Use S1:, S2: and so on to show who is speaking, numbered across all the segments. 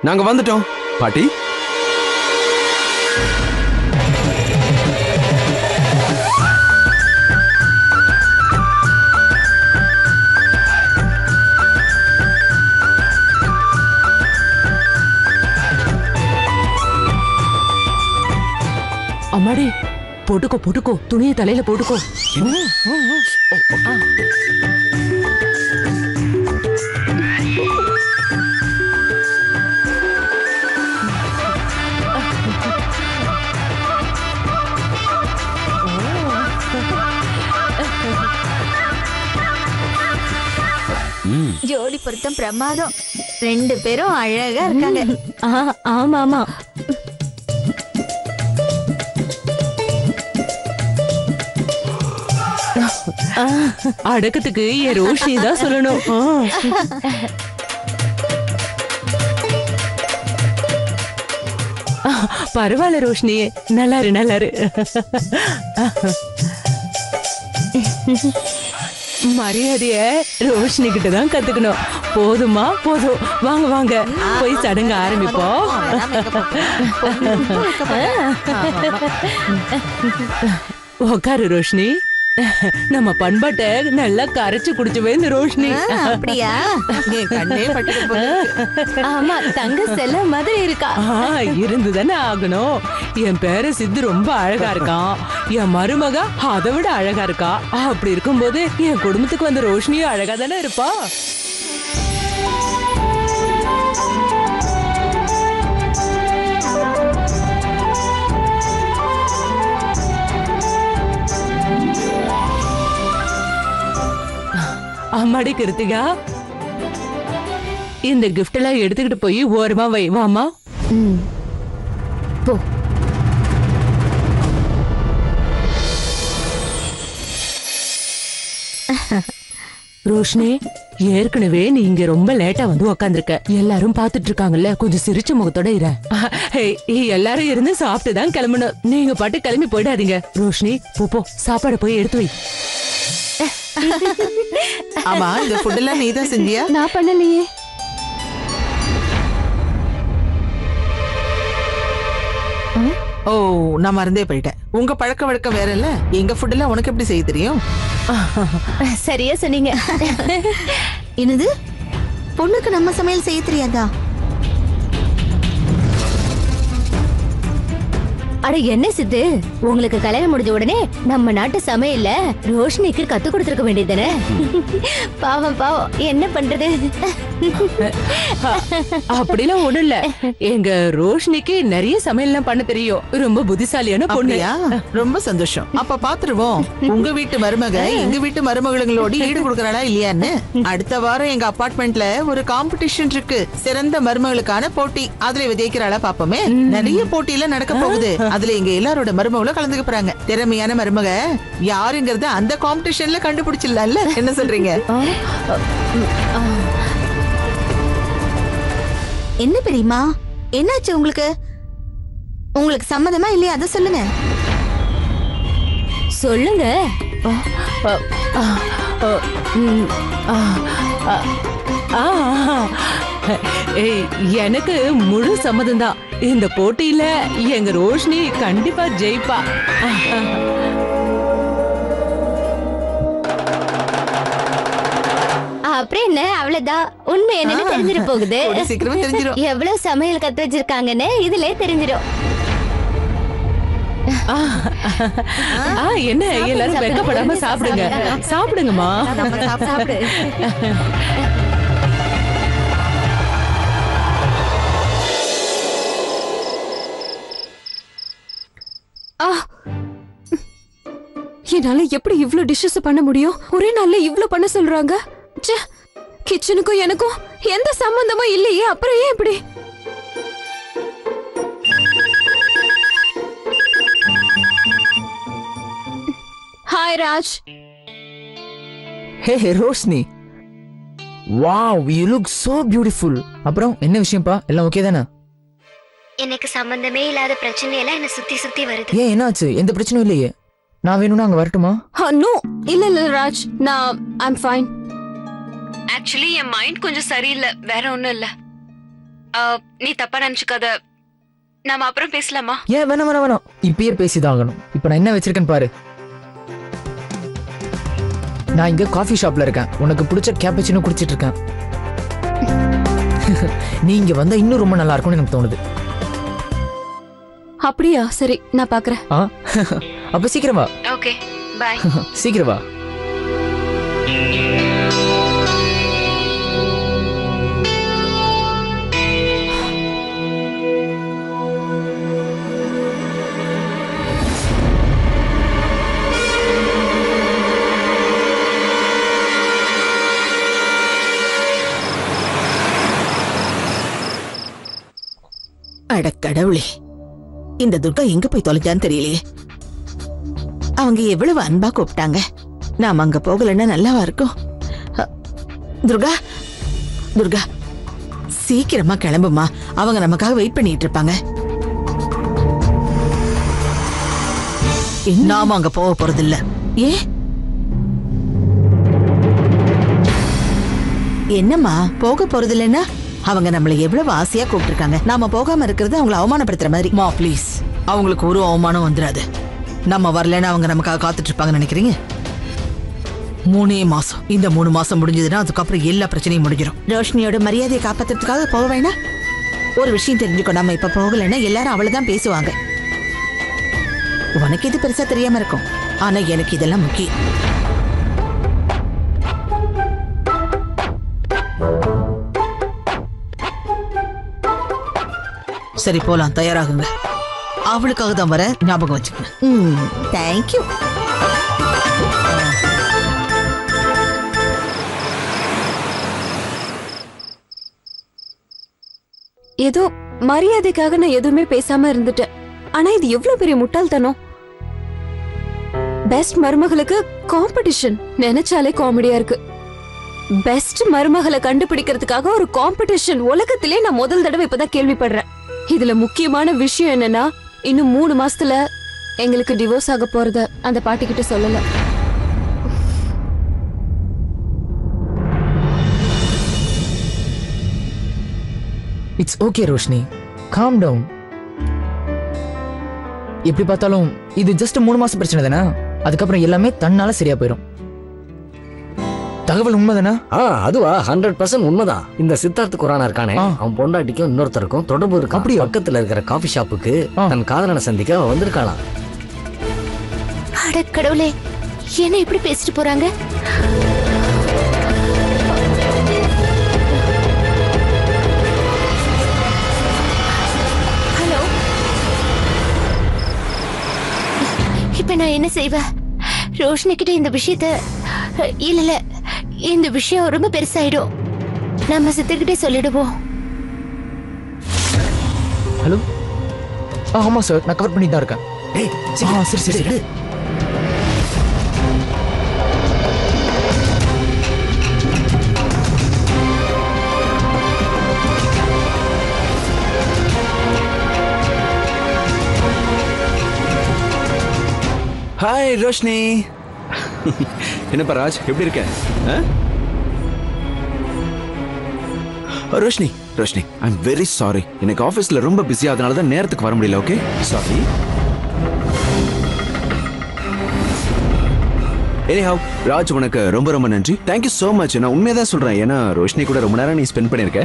S1: நாங்க வந்துட்டோம் பாட்டி.
S2: அம்மாடி, போட்டுக்கோ போட்டுக்கோ, துணியை தலையில போட்டுக்கோ.
S3: ஜோடி பொருத்தம் பிரமாதம். 2 பேரும் அழகா இருக்காங்க.
S4: ஆமா ஆமா.
S2: அடக்கத்துக்கு என் ரோஷினி தான் சொல்லணும். பரவாயில்ல ரோஷினி, நல்லாரு நல்லாரு. மரியாதைய ரோஷினி கிட்ட தான் கத்துக்கணும். போதுமா? போதும், வாங்க வாங்க போய் சடங்கு ஆரம்பிப்போம். உக்காரு ரோஷினி. நம்ம பண்பாட்டை நல்லா கரைச்சு குடிச்சுவே இந்த ரோஷினி.
S3: அப்படியா?
S4: கண்ணே பட்டு. ஆமா, தங்க செல்ல மாதிரி இருக்கா.
S2: இருந்துதானே ஆகணும். என் பேர சித்து ரொம்ப அழகா இருக்கான், என் மருமக அதை விட அழகா இருக்கா. அப்படி இருக்கும்போது என் குடும்பத்துக்கு வந்த ரோஷினியும் அழகா தானே இருப்பா. அம்மாடி கிருத்திகா, இந்த கிஃப்ட் எல்லாம் எடுத்துக்கிட்டு போய் ஓரமா வை. வாமா
S4: போ.
S2: ரோஷினி, ஏற்கனவே நீ இங்க ரொம்ப லேட்டா வந்து உக்காந்துருக்க. எல்லாரும் பாத்துட்டு இருக்காங்கல்ல, கொஞ்சம் சிரிச்ச முகத்தோட இரு. எல்லாரும் இருந்து சாப்பிட்டு தான் கிளம்பணும். நீங்க பாட்டு கிளம்பி போயிடாதீங்க. ரோஷினி, போ சாப்பாடு போய் எடுத்து வை.
S5: ஆமா, இந்த ஃபுட் எல்லாம் நீ தான் செஞ்சியா?
S4: நான் பண்ணலையே.
S5: ஓ, நான் மறந்தே போயிட்டேன். உங்க பழக்க வழக்கம் வேற இல்ல. எங்க ஃபுட் எல்லாம் உனக்கு எப்படி செய்ய தெரியும்?
S4: சரியா சொன்னீங்க.
S3: என்னது, பொண்ணுக்கு நம்ம சமையல் செய்ய தெரியாதா?
S4: அட என்ன சித்து, உங்களுக்கு கல்யாணம் முடிஞ்ச உடனே நம்ம நாட்டு சமையல்ல ரோஷினிக்கு கத்து கொடுத்துருக்க வேண்டியதுதானே? பாவம் பாவம், என்ன பண்றது?
S2: அப்படிலாம் ஒண்ணும் இல்ல. எங்க ரோஷினிக்கு நிறைய சமையல்லாம் பண்ண தெரியும். ரொம்ப புத்திசாலியான பொண்ணு.
S5: ரொம்ப சந்தோஷம். அப்ப பாத்துருவோம் உங்க வீட்டு மருமக எங்க வீட்டு மருமகளோட ஈடு கொடுக்கறாளா இல்லையான்னு. அடுத்த வாரம் எங்க அபார்ட்மெண்ட்ல ஒரு காம்படிஷன் இருக்கு, சிறந்த மருமகளுக்கான போட்டி. அதுல விதைக்கிறாளா பாப்போமே. நிறைய போட்டியில நடக்க போகுது. அதுல எங்க எல்லாரோட மருமகளும் கலந்துக்க போறாங்க. திறமையான மருமக யாருங்கறத அந்த காம்படிஷன்ல கண்டுபிடிச்சிடலாம்ல. என்ன சொல்றீங்க?
S3: என்ன பெரியமா, என்னாச்சு உங்களுக்கு? உங்களுக்கு சம்மதமா இல்லையா அதை சொல்லுங்க.
S4: சொல்லுங்க.
S2: எனக்கு முழு சம்மதம் தான். இந்த போட்டியில எங்க ரோஷினி கண்டிப்பா ஜெயிப்பா.
S4: அப்புறம் என்ன, அவ்வளவுதான். உண்மை என்னன்னு தெரிஞ்சிட போகுது.
S5: சீக்கிரமா தெரிஞ்சிடும்.
S4: எவ்வளவு சமையல் கத்து வச்சிருக்காங்கன்னு இதுல தெரிஞ்சிடும்.
S2: என்ன எல்லாரும் வெட்கப்படாம சாப்பிடுங்க. சாப்பிடுங்கம்மா.
S4: சாப்பிடு.
S6: என்னால எப்படி இவ்ளோ டிஷ்ஷஸ் பண்ண முடியும்? ஒரே நாள்ல இவ்ளோ பண்ண சொல்றாங்க. கிச்சனுக்கும் எனக்கும் எந்த சம்பந்தமும் இல்லையே, அப்புறம் ஏன் இப்படி? Hi Raj.
S7: Hey Roshini, wow, you look so beautiful. அப்புறம் என்ன விஷயம்ப்பா, எல்லாம் ஓகே தானே?
S4: எனக்கு சம்பந்தமே இல்லாத பிரச்சனை எல்லாம் என்ன சுத்தி சுத்தி வருது.
S7: ஏன், என்னாச்சு? எந்த பிரச்சனையும் இல்லையே. நான் வேணும்னா அங்க வரட்டுமா?
S6: நோ, இல்ல Raj, I'm fine.
S8: Actually N mind கொஞ்சம் சரியில்லை, வேற ஒண்ணும் இல்ல.
S6: நீ தப்பா நினைச்சுக்காத, நாம அப்புறம் பேசலாமா?
S7: ஏன் வேணாம் இப்பயே பேசிதான் ஆகணும். இப்ப நான் என்ன வச்சிருக்கேன்னு பாரு. நான் இங்க காஃபி ஷாப்ல இருக்கேன். உனக்கு பிடிச்ச கேப்பச்சினோ குடிச்சிட்டு இருக்கேன். நீ இங்க வந்தா இன்னும் ரொம்ப நல்லா இருக்கும்னு எனக்கு தோணுது.
S6: அப்படியா? சரி, நான் பாக்குறேன்.
S7: அப்ப சீக்கிரம் வா.
S6: Okay, bye.
S7: சீக்கிரம் வா.
S5: அட கடவுளே, இந்த துர்கா எங்க போய் தொலைஞ்சான்னு தெரியலையே. அவங்க எவ்வளவு அன்பா கூப்பிட்டாங்க. நாம அங்க போகலன்னா நல்லாவா இருக்கும்? துர்கா, துர்கா சீக்கிரமா கிளம்புமா, அவங்க நமக்காக வெயிட் பண்ணிட்டு இருப்பாங்க. நாம அங்க போக போறதில்ல. ஏன்? என்னம்மா போக போறதில்லைன்னா? அவங்க நம்மள எவ்வளவு ஆசையா கூப்பிட்டுருக்காங்க. நாம போகாம இருக்கிறது அவங்களை அவமானப்படுத்துற மாதிரி. மா ப்ளீஸ், அவங்களுக்கு ஒரு அவமானம் வந்துடாது. நம்ம வரலன்னா அவங்க நமக்காக காத்துட்டு இருப்பாங்கன்னு நினைக்கிறீங்க? 3 மாசம். இந்த 3 மாசம் முடிஞ்சதுன்னா அதுக்கப்புறம் எல்லா பிரச்சனையும் முடிஞ்சிடும். ரோஷினியோட மரியாதையை காப்பாத்துறதுக்காக போக வேணா? ஒரு விஷயம் தெரிஞ்சுக்கோ, நம்ம இப்ப போகலன்னா எல்லாரும் அவளைதான் பேசுவாங்க. உனக்கு இது பெருசா தெரியாம இருக்கும், ஆனா எனக்கு இதெல்லாம் முக்கியம். சரி போலாம், தயாராகுங்க. அவளுக்காக தான் வர, ஞாபகம் வச்சுக்கணும். தேங்க்யூ.
S6: ஏதோ மரியாதைக்காக நான் எதுவுமே பேசாம இருந்துட்டேன். ஆனா இது எவ்வளவு பெரிய முட்டாள்தனம். பெஸ்ட் மருமகளுக்கு காம்படிஷன் நினைச்சாலே காமெடியா இருக்கு. பெஸ்ட் மருமகளை கண்டுபிடிக்கிறதுக்காக ஒரு காம்படிஷன் உலகத்திலே நான் முதல் தடவை இப்பதான் கேள்விப்படுறேன். இதுல முக்கியமான விஷயம் என்னன்னா, இன்னும் 3 மாசத்துல எங்களுக்கு டிவோர்ஸ் ஆக போறத அந்த பாட்டி கிட்ட சொல்லல.
S7: It's okay Roshini, calm down. எப்படி பார்த்தாலும் இது ஜஸ்ட் 3 மாசம் பிரச்சனை தானே. அதுக்கப்புறம் எல்லாமே தன்னால சரியா போயிடும். தகவல் உண்மைதானே?
S1: அதுவா 100% உண்மைதான். இந்த சித்தார்த் குரானா இருக்கானே, அவன் பொண்டாட்டிக்கும் இன்னொருத்தருக்கும் தொடர்பு இருக்கு. அப்படி பக்கத்துல இருக்கிற காஃபி ஷாப்புக்கு தன் காதலனை சந்திக்க அவன் வந்திருக்காளாம்.
S4: அட கடவுளே, என்ன இப்படி பேசிட்டு போறாங்க? ஹலோ, இப்ப நான் என்ன செய்வேன்? ரோஷினி கிட்ட இந்த விஷயத்த இல்ல இந்த விஷயம் ரொம்ப பெருசாயிடும். நம்ம சித்தர்கிட்ட சொல்லிடுவோம்.
S7: ஹலோ, ஆமா சார், நான் கவர் பண்ணி தான் இருக்கேன். சரி சரி சரி.
S8: ஹாய் ரோஷினி. என்னப்பா ராஜ், எப்படி இருக்க? Roshini, Roshini, I am very sorry. எனக்கு ஆஃபீஸ்ல ரொம்ப பிஸி, அதனால தான் நேரத்துக்கு வர முடியல. Okay, sorry. எனிஹவ், ராஜ் உனக்கு ரொம்ப ரொம்ப நன்றி. Thank you so much. நான் உண்மையாக தான் சொல்கிறேன், ஏன்னா ரோஷினி கூட ரொம்ப நேரம் நீ ஸ்பெண்ட் பண்ணியிருக்க.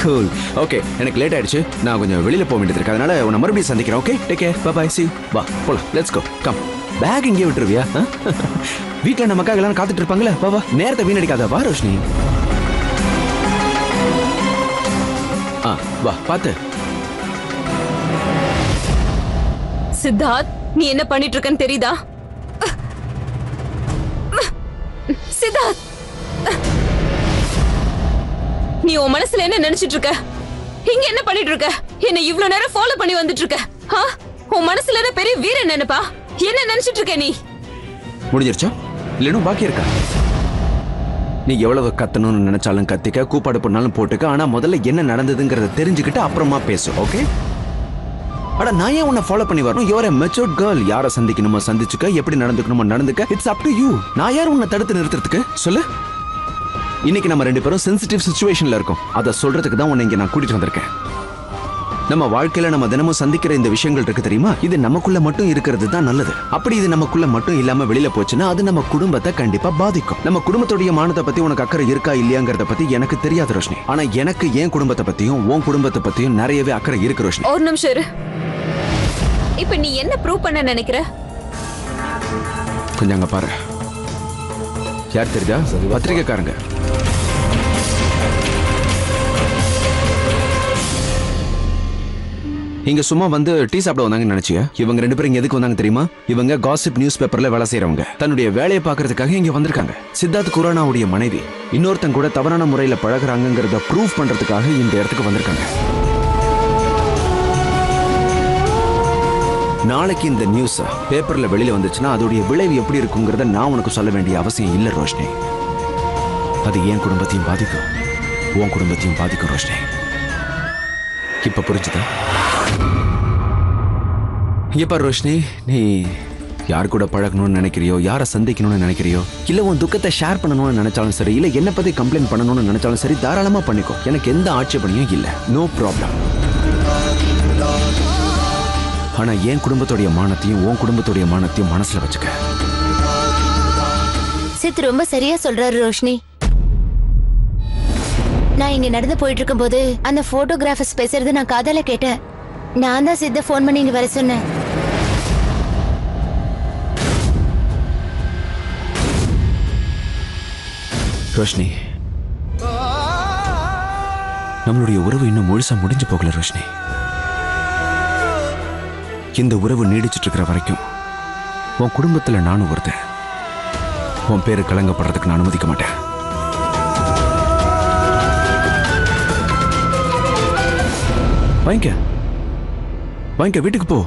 S8: கூல். ஓகே, எனக்கு லேட் ஆயிடுச்சு, நான் கொஞ்சம் வெளியில் போக வேண்டியது இருக்கு, அதனால உன்னை மறுபடியும் சந்திக்கிறேன். Okay, take care, bye bye, see you. வா போலாம், லெட்ஸ் கோ, கம். பேக் இங்கே விட்டுருவியா? வீட்டில் நமக்காக எல்லாரும் காத்துட்டு இருப்பாங்களே. வா வா, நேரத்தை வீணடிக்காத, வா ரோஷினி. வா, பார்த்து.
S6: சித்தார்த், நீ என்ன பண்ணிட்டு இருக்கன்னு தெரியுதா? சித்தார்த், நீ உன் மனசுல என்ன நினைச்சிட்டு இருக்க? இங்க என்ன பண்ணிட்டு இருக்க? என்ன இவ்ளோ நேரம் ஃபாலோ பண்ணி வந்துட்டு இருக்க? உன் மனசுல என்ன பெரிய வீரன் நினைப்பா? என்ன நினைச்சிட்டு இருக்க நீ?
S8: முடிஞ்சிருச்சா இல்லனும் பாக்கி இருக்கா? நீ எவ்வளவு கத்தணும்னு நினைச்சாலும் கத்திக்க, கூப்பாடு பண்ணாலும் போட்டுக்க, ஆனா முதல்ல என்ன நடந்ததுங்கிறத தெரிஞ்சுக்கிட்டு அப்புறமா பேசு. ஓகே? அட நான் ஏன் உன்னை ஃபாலோ பண்ணி வரணும்? You're a matured girl. யாரை சந்திக்கணுமோ சந்திச்சுக்க, எப்படி நடந்துக்கணுமோ நடந்துக்க. It's up to you. நான் யார் உன்னை தடுத்து நிறுத்துறதுக்கு? சொல்லு. இன்னைக்கு நம்ம 2 பேரும் சென்சிட்டிவ் சிச்சுவேஷன்ல இருக்கோம். அதை சொல்றதுக்கு தான் உன்னை இங்க நான் கூட்டிட்டு வந்திருக்கேன். நம்ம வாழ்க்கையில நம்ம தினமும் சந்திக்கிற இந்த விஷயங்கள் இருக்கு தெரியுமா, இது நமக்குள்ள மட்டும் இருக்கிறது தான் நல்லது. அப்படி இது நமக்குள்ள மட்டும் இல்லாம வெளியில போச்சுன்னா அது நம்ம குடும்பத்தை கண்டிப்பா பாதிக்கும். நம்ம குடும்பத்துடைய மானத்தை பத்தி உனக்கு அக்கறை இருக்கா இல்லையாங்கிறத பத்தி எனக்கு தெரியாது ரோஷினி. ஆனா எனக்கு என் குடும்பத்தை பத்தியும் உன் குடும்பத்தை பத்தியும் நிறையவே அக்கறை இருக்கு ரோஷினி.
S6: ஒரு நிமிஷம் இரு. இப்ப நீ என்ன ப்ரூவ் பண்ண நினைக்கிற?
S8: கொஞ்சம் அங்க பாரு. யார் தெரியுதா? பத்திரிகைக்காரங்க. இங்க சும்மா வந்து டீ சாப்பிட வந்தாங்கன்னு நினைச்சியா? இவங்க 2 பேரும் இங்க எதுக்கு வந்தாங்க தெரியுமா? இவங்க காசிப் நியூஸ் பேப்பர்ல வேலை செய்யறவங்க. தன்னுடைய வேலையை பாக்குறதுக்காக இங்க வந்திருக்காங்க. சித்தார்த் குரானாவுடைய மனைவி இன்னொருத்தன் கூட தவறான முறையில பழகுறாங்கிறத ப்ரூவ் பண்றதுக்காக இந்த இடத்துக்கு வந்திருக்காங்க. நாளைக்கு இந்த நியூஸ் பேப்பர்ல வெளியில வந்துச்சுன்னா அதோடைய விளைவு எப்படி இருக்குங்கிறத நான் உனக்கு சொல்ல வேண்டிய அவசியம் இல்ல ரோஷினி. அது என் குடும்பத்தையும் பாதிக்கும், உன் குடும்பத்தையும் பாதிக்கும் ரோஷினி. இப்ப புரிஞ்சுதா? இங்க பாரு ரோஷினி, நீ யார் கூட பழகணும்னு நினைக்கிறியோ, யாரை சந்திக்கணும்னு நினைக்கிறியோ, இல்ல உன் துக்கத்தை ஷேர் பண்ணணும்னு நினைச்சாலும் சரி, இல்ல என்ன பத்தி கம்ப்ளைண்ட் பண்ணணும்னு நினைச்சாலும் சரி, தாராளமா பண்ணிக்கோ. எனக்கு எந்த ஆட்சேபனையும் இல்ல. No problem. ஆனா என் குடும்பத்துடைய மானத்தையும் உன் குடும்பத்துடைய மானத்தையும் மனசுல வச்சுக்க.
S4: சித் ரொம்ப சரியா சொல்றாரு ரோஷினி. நான் இங்க நடந்து போயிட்டு இருக்கும் போது அந்த போட்டோகிராஃபர்ஸ் பேசுறது நான் காதால கேட்டேன். நான் தான் சித்த போன் பண்ணி இங்க வர சொன்னேன்.
S8: ரோஷினி, நம்மளுடைய உறவு இன்னும் முழுசா முடிஞ்சு போகல ரோஷினி. இந்த உறவு நீடிச்சிட்டு இருக்கிற வரைக்கும் உன் குடும்பத்துல நானும் ஒருத்தன். உன் பேரு கலங்கப்படுறதுக்கு நான் அனுமதிக்க மாட்டேன். வாங்கிக்க வீட்டுக்கு போ.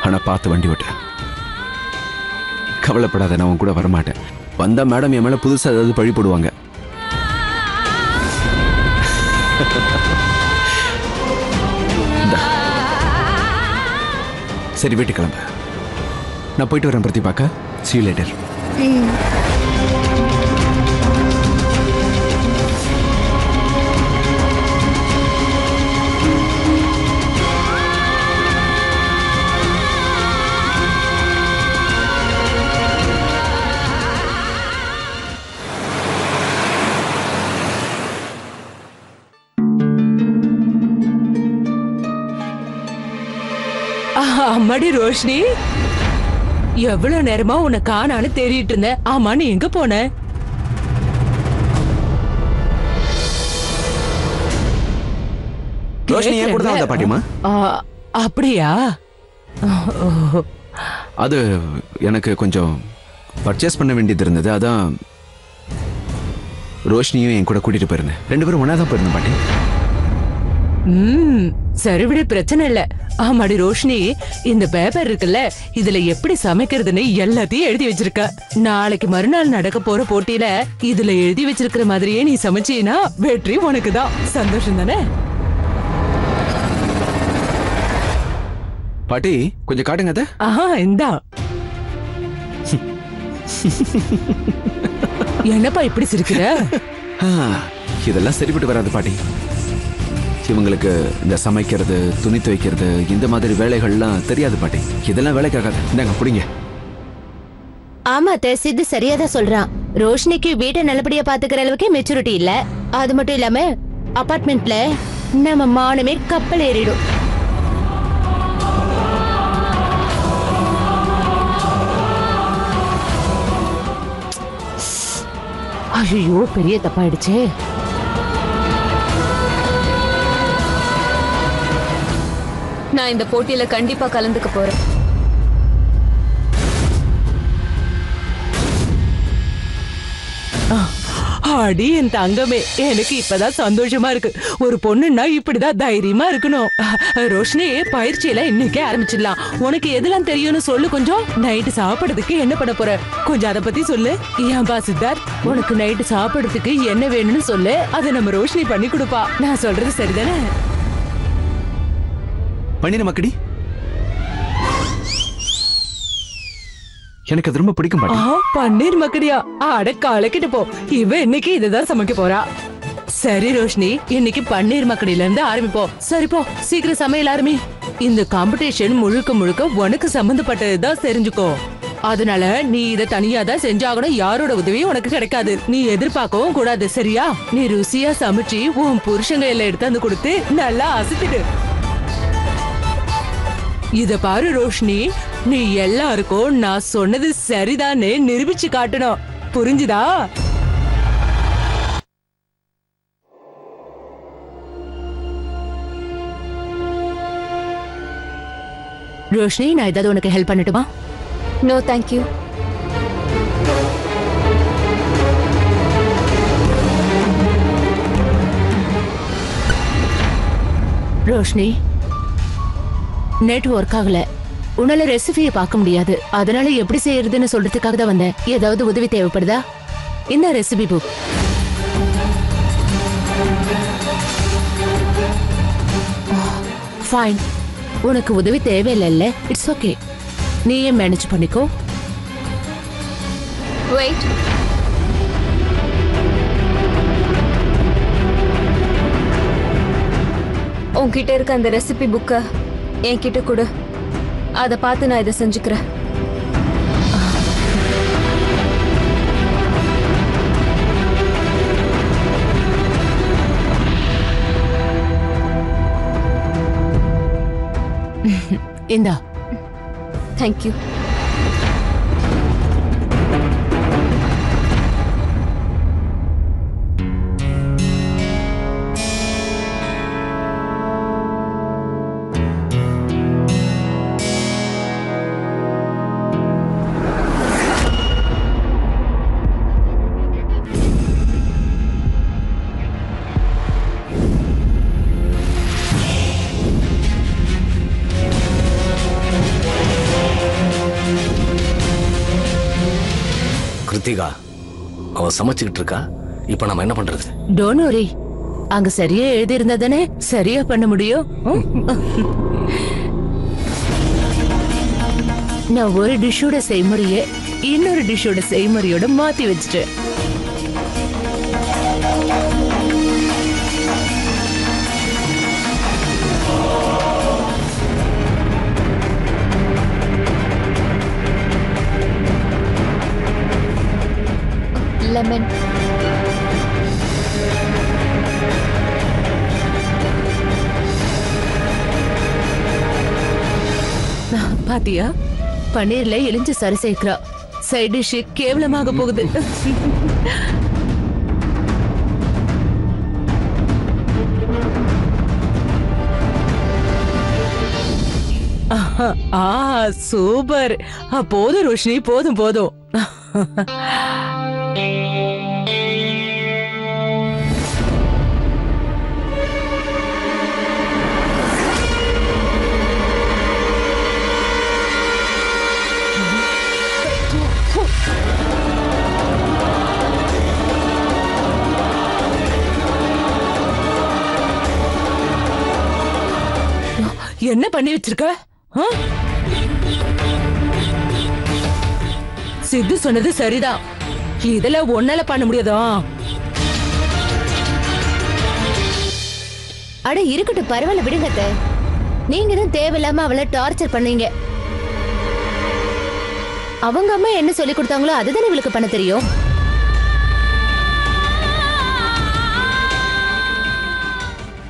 S8: ஆனா பார்த்து வண்டி ஓட்ட. கவலைப்படாத, நான் உன் கூட வரமாட்டேன். வந்தா மேடம் என் மேல புதுசா ஏதாவது பழி போடுவாங்க. சரி வீட்டுக்கு கிளம்பு. நான் போயிட்டு வரேன் பிரதிபாக்கா. See you later.
S2: அம்மாடி ரோஷினி, எவ்வளவு நேரமா உன்னை காணான்னு தேடிட்டு இருந்தேன். ஆமா, நீ எங்க போன?
S8: ரோஷினி ஏன் கூட தான் வந்த பாட்டிமா?
S2: அப்படியா?
S8: அது எனக்கு கொஞ்சம் பர்ச்சேஸ் பண்ண வேண்டியது இருந்தது. அதான் ரோஷினியும் என் கூட கூட்டிட்டு போயிருந்தேன். 2 பேரும் ஒன்னா தான் போயிருந்தோம் பாட்டி.
S2: சரி விட, பிரச்சனை இல்ல. ஆமாடி ரோஷினி, இந்த பேப்பர் இருக்குல்ல, இதுல எப்படி சமைக்கிறதுன்னு எல்லாத்தையும் எழுதி வச்சிருக்க. நாளைக்கு மறுநாள் நடக்க போற போட்டியில இதுல எழுதி வச்சிருக்கிற மாதிரியே நீ சமைச்சீனா வெற்றி உனக்கு தான். சந்தோஷம் தானே?
S8: பாட்டி கொஞ்சம் காட்டுங்க அத.
S2: இந்தா. என்னப்பா இப்படி சிரிக்கிற?
S8: இதெல்லாம் சரிப்பட்டு வராது பாட்டி. இவங்களுக்கு இந்த சமைக்கிறது, துணி துவைக்கிறது, இந்த மாதிரி வேலைகள்லாம் தெரியாது பாட்டி. இதெல்லாம் வேலைக்காகாது. இந்தாங்க புடிங்க.
S4: ஆமா சித்து சரியாதான் சொல்றான். ரோஷினிக்கு வீட்டை நல்லபடியா பாத்துக்கிற அளவுக்கு மெச்சூரிட்டி இல்ல. அது மட்டும் இல்லாம அபார்ட்மெண்ட்ல நம்ம மானமே கப்பல் ஏறிடும். ஐயோ, பெரிய தப்பாயிடுச்சே.
S6: நான் இந்த போட்டியில கண்டிப்பா கலந்துக்க போறேன்.
S2: அடி என் தங்கமே, எனக்கு இப்பதான் சந்தோஷமா இருக்கு. ஒரு பொண்ணுன்னா இப்படிதான் தைரியமா இருக்கணும். ரோஷினி, பயிற்சியில இன்னைக்கே ஆரம்பிச்சிடலாம். உனக்கு எதெல்லாம் தெரியும்னு சொல்லு. கொஞ்சம் நைட்டு சாப்பிடுறதுக்கு என்ன பண்ண போற, கொஞ்சம் அதை பத்தி சொல்லு. ஏன்பா சித்தார்த், உனக்கு நைட்டு சாப்பிடுறதுக்கு என்ன வேணும்னு சொல்லு. அதை நம்ம ரோஷினி பண்ணி கொடுப்பா. நான் சொல்றது சரிதானே?
S8: பண்ணின மக்கடி. எனக்கு அது ரொம்ப பிடிக்கும் பாட்டி.
S2: பன்னீர் மக்கடியா? அட கலக்கிட்டு போ. இவ இன்னைக்கு இதுதான் சமைக்க போறா. சரி ரோஷினி, இன்னைக்கு பன்னீர் மக்கடில இருந்து ஆரம்பிப்போம். சரி போ, சீக்கிரம் சமையல் ஆரம்பி. இந்த காம்படிஷன் முழுக்க முழுக்க உனக்கு சம்பந்தப்பட்டதுதான் தெரிஞ்சுக்கோ. அதனால நீ இத தனியா தான் செஞ்சாகணும். யாரோட உதவியும் உனக்கு கிடைக்காது. நீ எதிர்பார்க்கவும் கூடாது, சரியா? நீ ருசியா சமைச்சு உன் புருஷங்க எல்லாம் எடுத்து வந்து கொடுத்து நல்லா அசத்திடு. இத பாரு ரோஷினி, நீ எல்லாருக்கும் நான் சொன்னது சரிதான்னு நிரூபிச்சு காட்டணும். புரிஞ்சுதா? ரோஷினி, நான் ஏதாவது உனக்கு ஹெல்ப் பண்ணட்டுமா?
S6: No thank you.
S4: Roshini, network ஆகல. உன்னால ரெசிபியை பார்க்க முடியாது. அதனால எப்படி செய்யறதுன்னு சொல்றதுக்காக தான் வந்தேன். ஏதாவது உதவி தேவைப்படுதா? இந்த ரெசிபி புக். ஃபைன், உனக்கு உதவி தேவையில்லைல்ல. இட்ஸ் ஓகே, நீயே மேனேஜ் பண்ணிக்கோ.
S6: வெயிட். உன்கிட்ட இருக்க அந்த ரெசிபி புக்க என்கிட்ட கொடு. அதை பார்த்து நான் இதை செஞ்சுக்கிறேன்.
S4: இந்தா.
S6: தேங்க்யூ.
S1: கிருத்திகா, அவ சமைச்சுக்கிட்டு இருக்கா. இப்ப நம்ம என்ன பண்றது?
S4: டோன்ட் வரி, அங்க சரியா எழுதி இருந்தா தானே சரியா பண்ண முடியும். நான் ஒரு டிஷ்ஷோட செய்முறையை இன்னொரு டிஷ்ஷோட செய்முறையோட மாத்தி வச்சுட்டேன்.
S6: லெமன்.
S4: பாத்தியா, பன்னீர்ல எலிஞ்சு சரி சேர்க்கிறா. சைட் டிஷ் கேவலமாக போகுது. சூப்பர். போதும் ரோஷினி, போதும் போதும். என்ன பண்ணி வச்சிருக்க? சித்து சொன்னது சரிதான். இதெல்லாம் ஒன்னால பண்ண முடியாதா?
S9: அட இருக்கட்டும், பரவாயில்ல, விடுங்க. நீங்க தான் தேவையில்லாம அவளை டார்ச்சர் பண்ணீங்க. அவங்க அம்மா என்ன சொல்லி கொடுத்தாங்களோ அதுதானே இவளுக்கு பண்ண தெரியும்.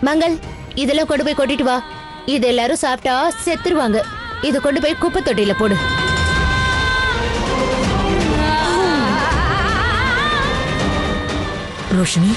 S9: மங்கள், இதெல்லாம் கொண்டு போய் கொட்டிட்டு வா. இது எல்லாரும் சாப்பிட்டா செத்துருவாங்க. இத கொண்டு போய் குப்பை தொட்டியில போடு.
S7: ரோஷினி,